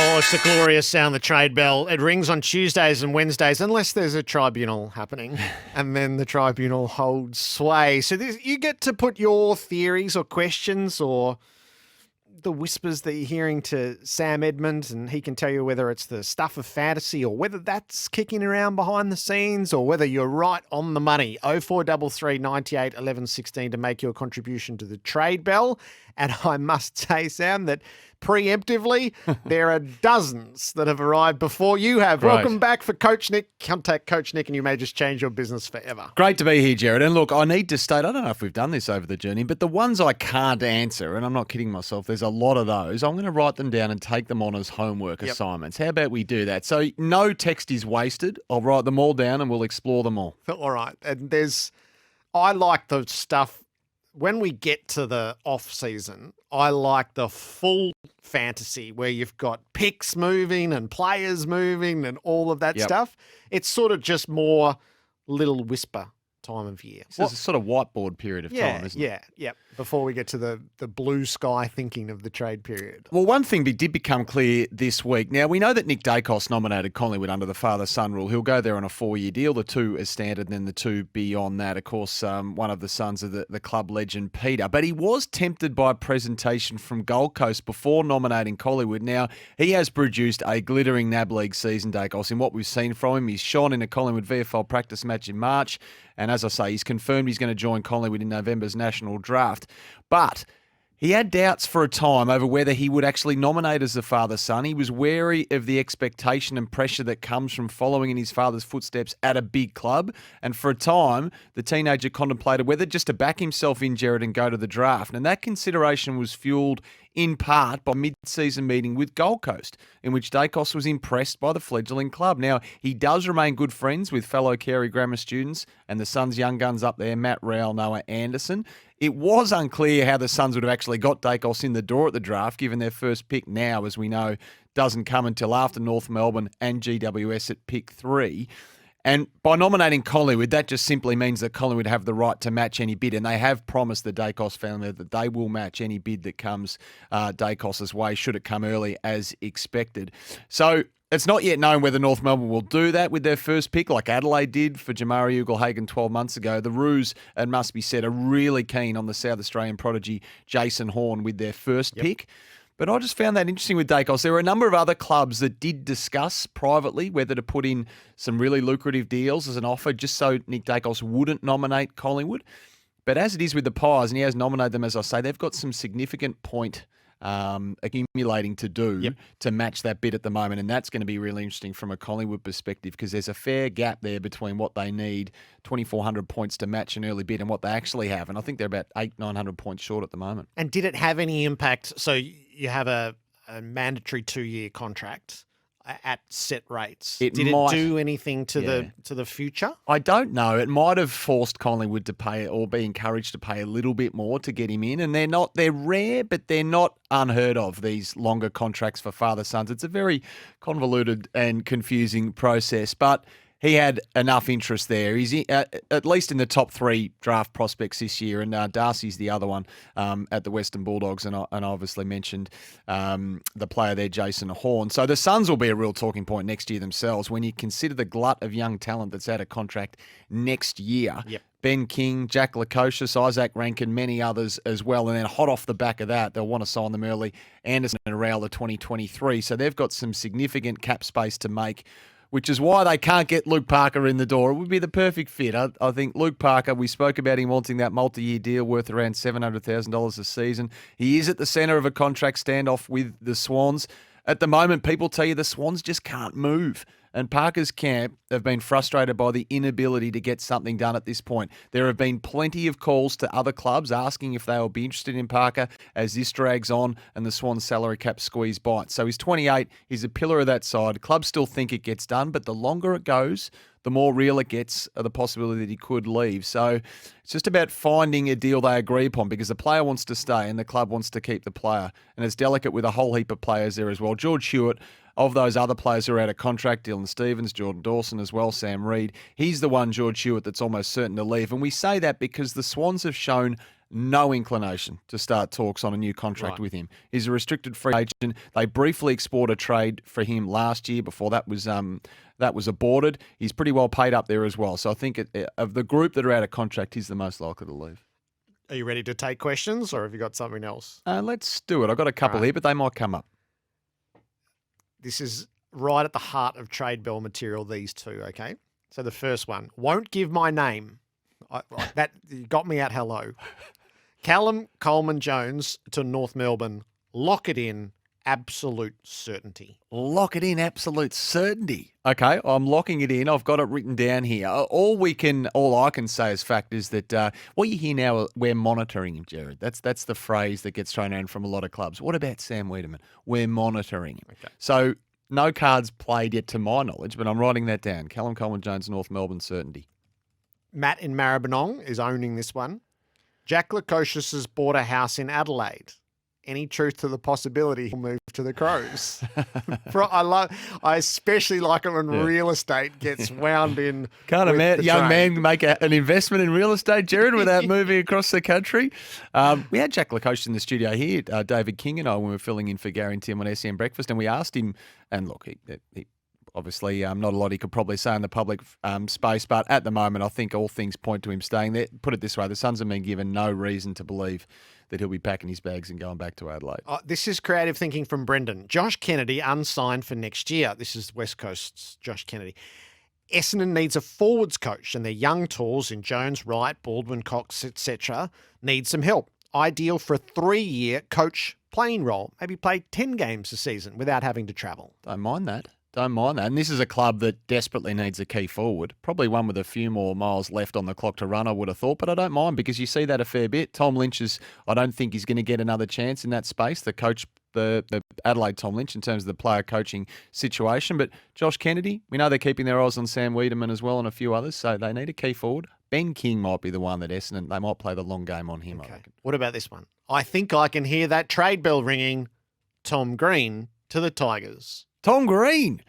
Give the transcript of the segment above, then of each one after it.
Oh, it's a glorious sound, the trade bell. It rings on Tuesdays and Wednesdays, unless there's a tribunal happening, and then the tribunal holds sway. So you get to put your theories or questions or the whispers that you're hearing to Sam Edmund, and he can tell you whether it's the stuff of fantasy or whether that's kicking around behind the scenes or whether you're right on the money. 0433 98 11 16 to make your contribution to the trade bell. And I must say, Sam, that preemptively, there are dozens that have arrived before you have. Right. Welcome back for Coach Nick. Contact Coach Nick and you may just change your business forever. Great to be here, Jared. And look, I need to state, I don't know if we've done this over the journey, but the ones I can't answer, and I'm not kidding myself, there's a lot of those, I'm going to write them down and take them on as homework assignments. How about we do that? So no text is wasted. I'll write them all down and we'll explore them all. All right. And I like the stuff, when we get to the off season, I like the full fantasy where you've got picks moving and players moving and all of that stuff. It's sort of just more little whisper time of year. So it's a sort of whiteboard period of time, isn't it? Yeah. Before we get to the blue sky thinking of the trade period. Well, one thing did become clear this week. Now, we know that Nick Daicos nominated Collingwood under the father-son rule. He'll go there on a 4-year deal, the two as standard, and then the two beyond that. Of course, one of the sons of the club legend, Peter. But he was tempted by a presentation from Gold Coast before nominating Collingwood. Now, he has produced a glittering NAB League season, Daicos, in what we've seen from him. He's shone in a Collingwood VFL practice match in March. And as I say, he's confirmed he's going to join Collingwood in November's national draft. But he had doubts for a time over whether he would actually nominate as the father-son. He was wary of the expectation and pressure that comes from following in his father's footsteps at a big club. And for a time, the teenager contemplated whether just to back himself in, Gerard, and go to the draft. And that consideration was fuelled in part by a mid-season meeting with Gold Coast, in which Daicos was impressed by the fledgling club. Now, he does remain good friends with fellow Carey Grammar students and the Suns' young guns up there, Matt Rowell, Noah Anderson. It was unclear how the Suns would have actually got Daicos in the door at the draft, given their first pick now, as we know, doesn't come until after North Melbourne and GWS at pick 3. And by nominating Collingwood, that just simply means that Collingwood have the right to match any bid. And they have promised the Daicos family that they will match any bid that comes Daicos' way, should it come early as expected. So it's not yet known whether North Melbourne will do that with their first pick, like Adelaide did for Jamari Ugle-Hagan 12 months ago. The Roos, it must be said, are really keen on the South Australian prodigy Jason Horn with their first pick. But I just found that interesting with Daicos. There were a number of other clubs that did discuss privately whether to put in some really lucrative deals as an offer just so Nick Daicos wouldn't nominate Collingwood. But as it is with the Pies, and he has nominated them, as I say, they've got some significant point accumulating to do to match that bid at the moment. And that's going to be really interesting from a Collingwood perspective because there's a fair gap there between what they need, 2,400 points to match an early bid, and what they actually have. And I think they're about 900 points short at the moment. And did it have any impact? So you have a mandatory 2-year contract at set rates. Did it do anything to the future? I don't know. It might have forced Collingwood to pay or be encouraged to pay a little bit more to get him in. And they're rare, but they're not unheard of, these longer contracts for father-sons. It's a very convoluted and confusing process, but he had enough interest there. He's at least in the top 3 draft prospects this year, and Darcy's the other one at the Western Bulldogs, and I obviously mentioned the player there, Jason Horn. So the Suns will be a real talking point next year themselves when you consider the glut of young talent that's out of contract next year. Yep. Ben King, Jack Lukosius, Isaac Rankin, many others as well. And then hot off the back of that, they'll want to sign them early, Anderson and Rowell 2023. So they've got some significant cap space to make, which is why they can't get Luke Parker in the door. It would be the perfect fit. I think Luke Parker, we spoke about him wanting that multi-year deal worth around $700,000 a season. He is at the centre of a contract standoff with the Swans. At the moment, people tell you the Swans just can't move. And Parker's camp have been frustrated by the inability to get something done at this point. There have been plenty of calls to other clubs asking if they will be interested in Parker as this drags on and the Swans salary cap squeeze bites. So he's 28. He's a pillar of that side. Clubs still think it gets done, but the longer it goes, the more real it gets of the possibility that he could leave. So it's just about finding a deal they agree upon because the player wants to stay and the club wants to keep the player. And it's delicate with a whole heap of players there as well. George Hewett, of those other players who are out of contract, Dylan Stevens, Jordan Dawson as well, Sam Reid, he's the one, George Hewett, that's almost certain to leave. And we say that because the Swans have shown no inclination to start talks on a new contract Right. with him. He's a restricted free agent. They briefly explored a trade for him last year before that was aborted. He's pretty well paid up there as well. So I think of the group that are out of contract, he's the most likely to leave. Are you ready to take questions, or have you got something else? Let's do it. I've got a couple Right. here, but they might come up. This is right at the heart of trade bell material, these two, okay? So the first one, won't give my name. That you got me at hello. Callum Coleman-Jones to North Melbourne. Lock it in. Absolute certainty. Lock it in, absolute certainty. Okay, I'm locking it in. I've got it written down here. All I can say as fact is that what you hear now, we're monitoring him, Jared. That's the phrase that gets thrown around from a lot of clubs. What about Sam Wiedemann? We're monitoring him. Okay. So no cards played yet to my knowledge, but I'm writing that down. Callum Coleman-Jones, North Melbourne, certainty. Matt in Maribyrnong is owning this one. Jack Lukosius has bought a house in Adelaide. Any truth to the possibility he'll move to the Crows? I especially like it when real estate gets wound in. Can't with a the young trade. man make an investment in real estate, Jared, without moving across the country? We had Jack Lukosius in the studio here, David King and I, when we were filling in for Gary and Tim on SEN Breakfast, and we asked him, and look, he obviously not a lot he could probably say in the public space, but at the moment I think all things point to him staying there. Put it this way, the Suns have been given no reason to believe that he'll be packing his bags and going back to Adelaide. This is creative thinking from Brendan. Josh Kennedy unsigned for next year. This is West Coast's Josh Kennedy. Essendon needs a forwards coach, and their young tools in Jones, Wright, Baldwin, Cox, etc. need some help. Ideal for a 3-year coach playing role. Maybe play 10 games a season without having to travel. Don't mind that. And this is a club that desperately needs a key forward. Probably one with a few more miles left on the clock to run, I would have thought. But I don't mind because you see that a fair bit. Tom Lynch I don't think he's going to get another chance in that space. The coach, the Adelaide Tom Lynch in terms of the player coaching situation. But Josh Kennedy, we know they're keeping their eyes on Sam Wiedemann as well and a few others. So they need a key forward. Ben King might be the one that Essendon, they might play the long game on him, I reckon. What about this one? I think I can hear that trade bell ringing. Tom Green to the Tigers. Tom Green.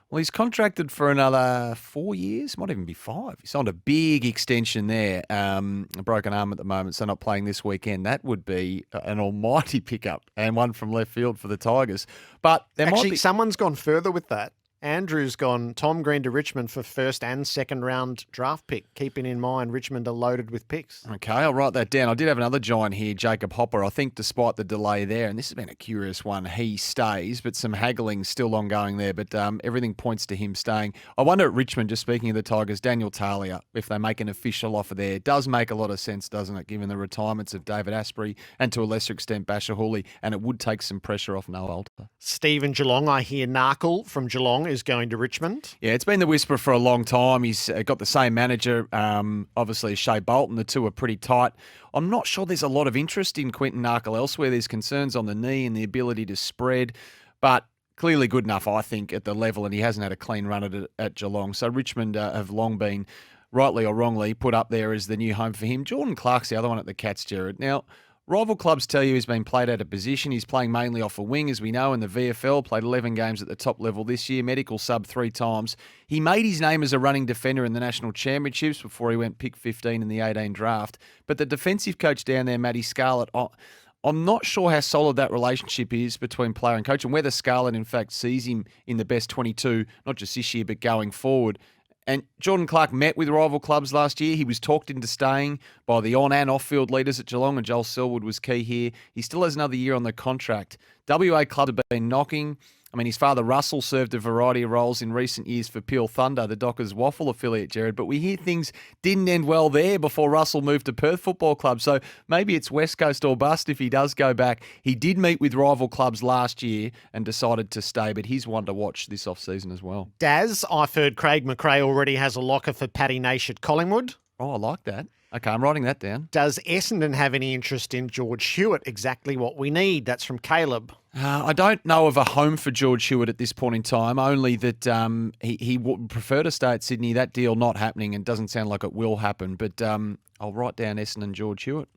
Well, he's contracted for another 4 years, might even be 5. He signed a big extension there, a broken arm at the moment, so not playing this weekend. That would be an almighty pickup and one from left field for the Tigers. But there might be... someone's gone further with that. Andrew's gone Tom Green to Richmond for first and second round draft pick, keeping in mind Richmond are loaded with picks. Okay, I'll write that down. I did have another giant here, Jacob Hopper. I think despite the delay there, and this has been a curious one, he stays, but some haggling still ongoing there, but everything points to him staying. I wonder at Richmond, just speaking of the Tigers, Daniel Talia, if they make an official offer there, it does make a lot of sense, doesn't it, given the retirements of David Asprey and to a lesser extent Basher Hooley, and it would take some pressure off Noah Alter. Stephen Geelong, I hear Narkle from Geelong is going to Richmond. Yeah, it's been the whisper for a long time. He's got the same manager, obviously Shea Bolton. The two are pretty tight. I'm not sure there's a lot of interest in Quentin Narkle elsewhere. There's concerns on the knee and the ability to spread, but clearly good enough, I think, at the level, and he hasn't had a clean run at Geelong. So Richmond have long been, rightly or wrongly, put up there as the new home for him. Jordan Clark's the other one at the Cats, Jared. Now, rival clubs tell you he's been played out of position. He's playing mainly off a wing, as we know, in the VFL. Played 11 games at the top level this year. Medical sub 3 times. He made his name as a running defender in the National Championships before he went pick 15 in the 18 draft. But the defensive coach down there, Matty Scarlett, I'm not sure how solid that relationship is between player and coach and whether Scarlett, in fact, sees him in the best 22, not just this year, but going forward. And Jordan Clark met with rival clubs last year. He was talked into staying by the on- and off-field leaders at Geelong, and Joel Selwood was key here. He still has another year on the contract. WA clubs have been knocking. I mean, his father, Russell, served a variety of roles in recent years for Peel Thunder, the Dockers Waffle affiliate, Jared. But we hear things didn't end well there before Russell moved to Perth Football Club. So maybe it's West Coast or bust if he does go back. He did meet with rival clubs last year and decided to stay, but he's one to watch this off-season as well. Daz, I've heard Craig McRae already has a locker for Paddy Nash at Collingwood. Oh, I like that. Okay, I'm writing that down. Does Essendon have any interest in George Hewett? Exactly what we need. That's from Caleb. I don't know of a home for George Hewett at this point in time, only that he would prefer to stay at Sydney. That deal not happening and doesn't sound like it will happen. But I'll write down Essendon George Hewett.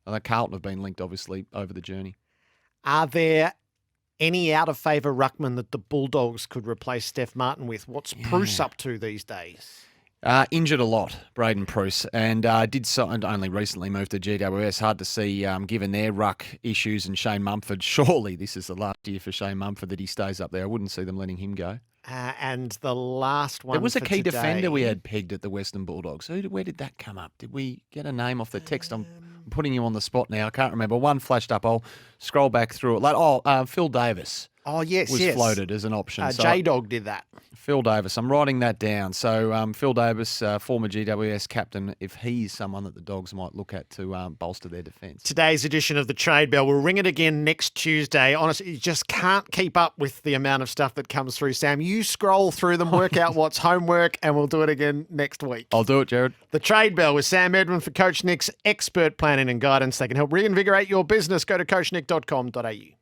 I know Carlton have been linked, obviously, over the journey. Are there any out-of-favour ruckman that the Bulldogs could replace Steph Martin with? What's Bruce up to these days? Injured a lot, Braden Pruce, and and only recently moved to GWS. Hard to see, given their ruck issues and Shane Mumford. Surely this is the last year for Shane Mumford that he stays up there. I wouldn't see them letting him go. And the last one There was a for key today, defender we had pegged at the Western Bulldogs. Where did that come up? Did we get a name off the text? I'm putting you on the spot now. I can't remember. One flashed up. I'll scroll back through it. Phil Davis. Oh, yes, was floated as an option. J-Dog did that. Phil Davis. I'm writing that down. So Phil Davis, former GWS captain, if he's someone that the Dogs might look at to bolster their defence. Today's edition of the Trade Bell. We'll ring it again next Tuesday. Honestly, you just can't keep up with the amount of stuff that comes through, Sam. You scroll through them, work out what's homework, and we'll do it again next week. I'll do it, Jared. The Trade Bell with Sam Edmund for Coach Nick's expert planning and guidance. They can help reinvigorate your business. Go to coachnick.com.au.